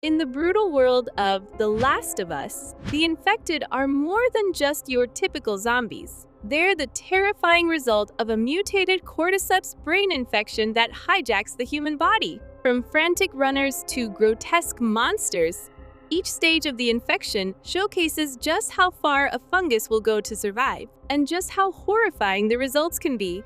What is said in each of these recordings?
In the brutal world of The Last of Us, the infected are more than just your typical zombies. They're the terrifying result of a mutated Cordyceps brain infection that hijacks the human body. From frantic runners to grotesque monsters, each stage of the infection showcases just how far a fungus will go to survive, and just how horrifying the results can be.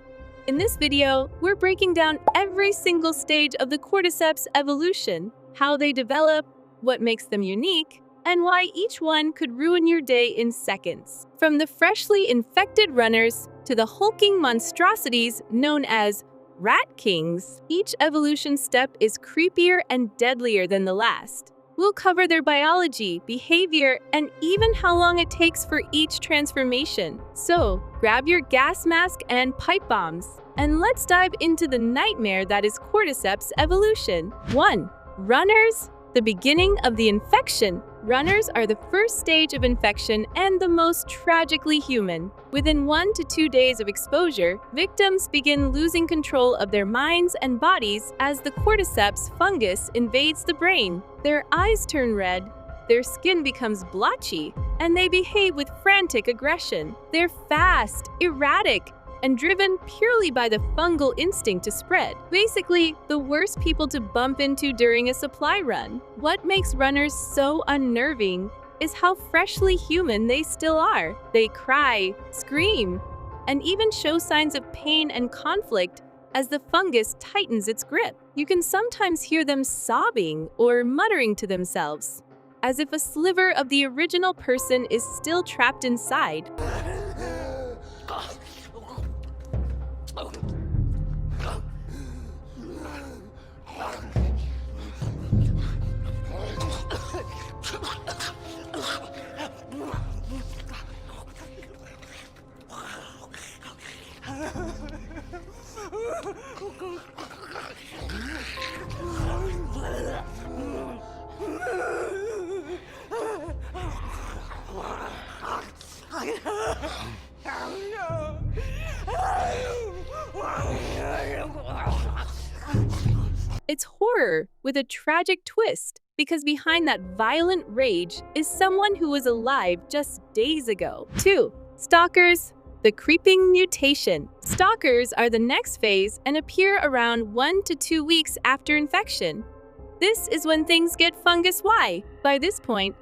In this video, we're breaking down every single stage of the Cordyceps evolution, how they develop, what makes them unique, and why each one could ruin your day in seconds. From the freshly infected runners to the hulking monstrosities known as rat kings, each evolution step is creepier and deadlier than the last. We'll cover their biology, behavior, and even how long it takes for each transformation. So, grab your gas mask and pipe bombs, and let's dive into the nightmare that is Cordyceps evolution. 1. Runners, the beginning of the infection. Runners are the first stage of infection and the most tragically human. Within 1 to 2 days of exposure, victims begin losing control of their minds and bodies as the Cordyceps fungus invades the brain. Their eyes turn red, their skin becomes blotchy, and they behave with frantic aggression. They're fast, erratic, and driven purely by the fungal instinct to spread. Basically, the worst people to bump into during a supply run. What makes runners so unnerving is how freshly human they still are. They cry, scream, and even show signs of pain and conflict as the fungus tightens its grip. You can sometimes hear them sobbing or muttering to themselves, as if a sliver of the original person is still trapped inside. It's horror with a tragic twist, because behind that violent rage is someone who was alive just days ago. 2. Stalkers, the creeping mutation. Stalkers are the next phase and appear around 1 to 2 weeks after infection. This is when things get fungus-y. By this point,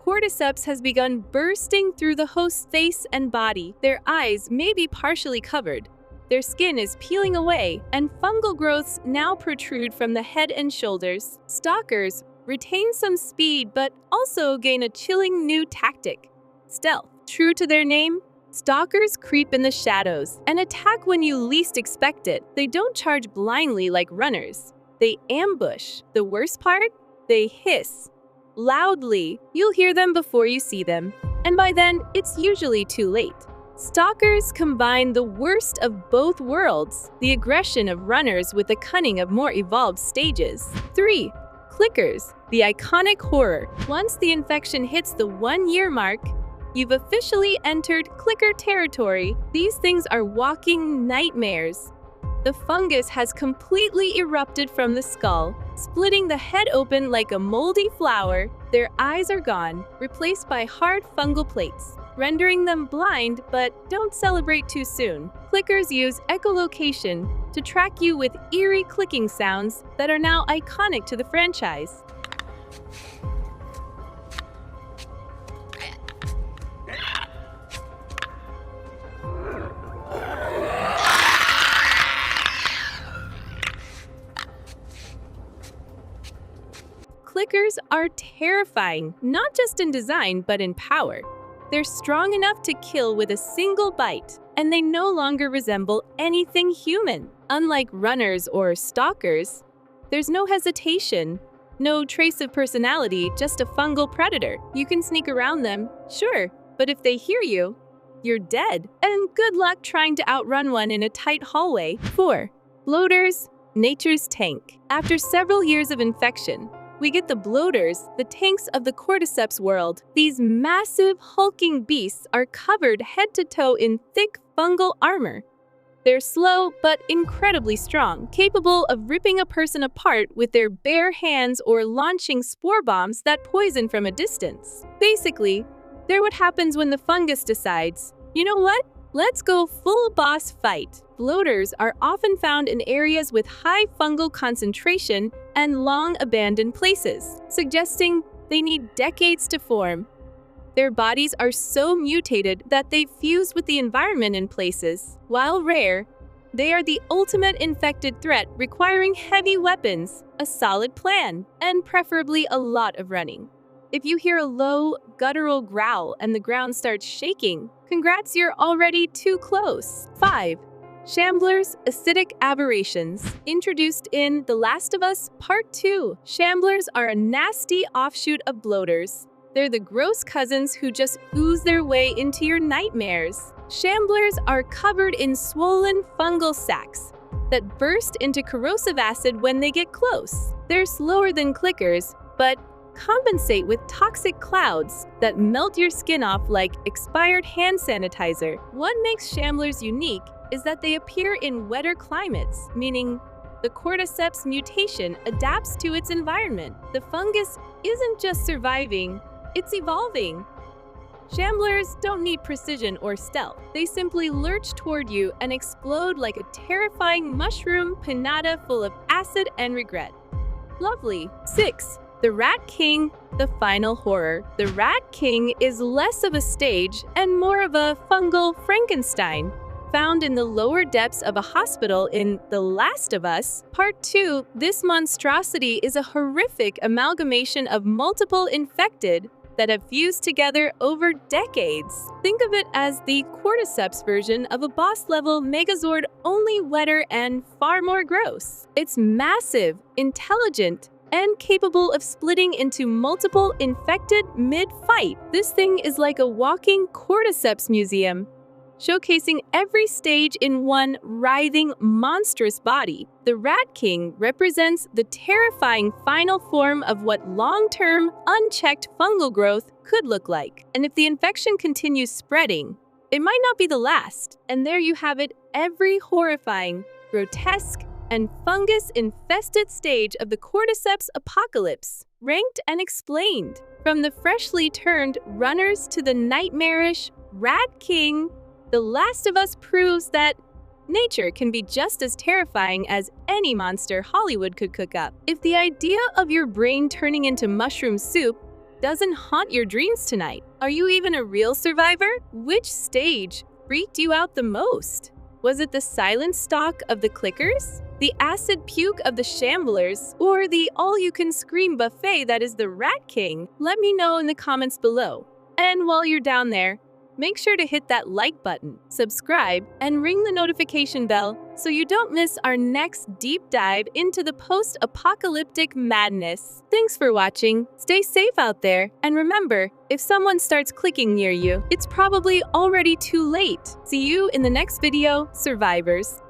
Cordyceps has begun bursting through the host's face and body. Their eyes may be partially covered. Their skin is peeling away, and fungal growths now protrude from the head and shoulders. Stalkers retain some speed, but also gain a chilling new tactic: stealth. True to their name, stalkers creep in the shadows and attack when you least expect it. They don't charge blindly like runners. They ambush. The worst part? They hiss loudly. You'll hear them before you see them, and by then, it's usually too late. Stalkers combine the worst of both worlds, the aggression of runners with the cunning of more evolved stages. 3. Clickers, the iconic horror. Once the infection hits the 1-year mark, you've officially entered clicker territory. These things are walking nightmares. The fungus has completely erupted from the skull, splitting the head open like a moldy flower. Their eyes are gone, replaced by hard fungal plates, rendering them blind, but don't celebrate too soon. Clickers use echolocation to track you with eerie clicking sounds that are now iconic to the franchise. Clickers are terrifying, not just in design, but in power. They're strong enough to kill with a single bite, and they no longer resemble anything human. Unlike runners or stalkers, there's no hesitation, no trace of personality, just a fungal predator. You can sneak around them, sure, but if they hear you, you're dead. And good luck trying to outrun one in a tight hallway. 4. Bloaters, nature's tank. After several years of infection, we get the bloaters, the tanks of the Cordyceps world. These massive, hulking beasts are covered head to toe in thick fungal armor. They're slow but incredibly strong, capable of ripping a person apart with their bare hands or launching spore bombs that poison from a distance. Basically, they're what happens when the fungus decides, you know what? Let's go full boss fight. Bloaters are often found in areas with high fungal concentration and long abandoned places, suggesting they need decades to form. Their bodies are so mutated that they fuse with the environment in places. While rare, they are the ultimate infected threat, requiring heavy weapons, a solid plan, and preferably a lot of running. If you hear a low, guttural growl and the ground starts shaking, congrats, you're already too close. 5. Shamblers, acidic aberrations. Introduced in The Last of Us Part 2, Shamblers are a nasty offshoot of bloaters. They're the gross cousins who just ooze their way into your nightmares. Shamblers are covered in swollen fungal sacs that burst into corrosive acid when they get close. They're slower than clickers, but compensate with toxic clouds that melt your skin off like expired hand sanitizer. What makes Shamblers unique is that they appear in wetter climates, meaning the Cordyceps mutation adapts to its environment. The fungus isn't just surviving, it's evolving. Shamblers don't need precision or stealth. They simply lurch toward you and explode like a terrifying mushroom pinata full of acid and regret. Lovely. 6. The Rat King, the final horror. The Rat King is less of a stage and more of a fungal Frankenstein. Found in the lower depths of a hospital in The Last of Us Part 2, this monstrosity is a horrific amalgamation of multiple infected that have fused together over decades. Think of it as the Cordyceps version of a boss-level Megazord, only wetter and far more gross. It's massive, intelligent, and capable of splitting into multiple infected mid-fight. This thing is like a walking Cordyceps museum, showcasing every stage in one writhing, monstrous body. The Rat King represents the terrifying final form of what long-term, unchecked fungal growth could look like. And if the infection continues spreading, it might not be the last. And there you have it, every horrifying, grotesque, and fungus-infested stage of the Cordyceps apocalypse, ranked and explained. From the freshly turned runners to the nightmarish Rat King, The Last of Us proves that nature can be just as terrifying as any monster Hollywood could cook up. If the idea of your brain turning into mushroom soup doesn't haunt your dreams tonight, are you even a real survivor? Which stage freaked you out the most? Was it the silent stalk of the clickers, the acid puke of the Shamblers, or the all-you-can-scream buffet that is the Rat King? Let me know in the comments below. And while you're down there, make sure to hit that like button, subscribe, and ring the notification bell so you don't miss our next deep dive into the post-apocalyptic madness. Thanks for watching, stay safe out there, and remember, if someone starts clicking near you, it's probably already too late. See you in the next video, survivors.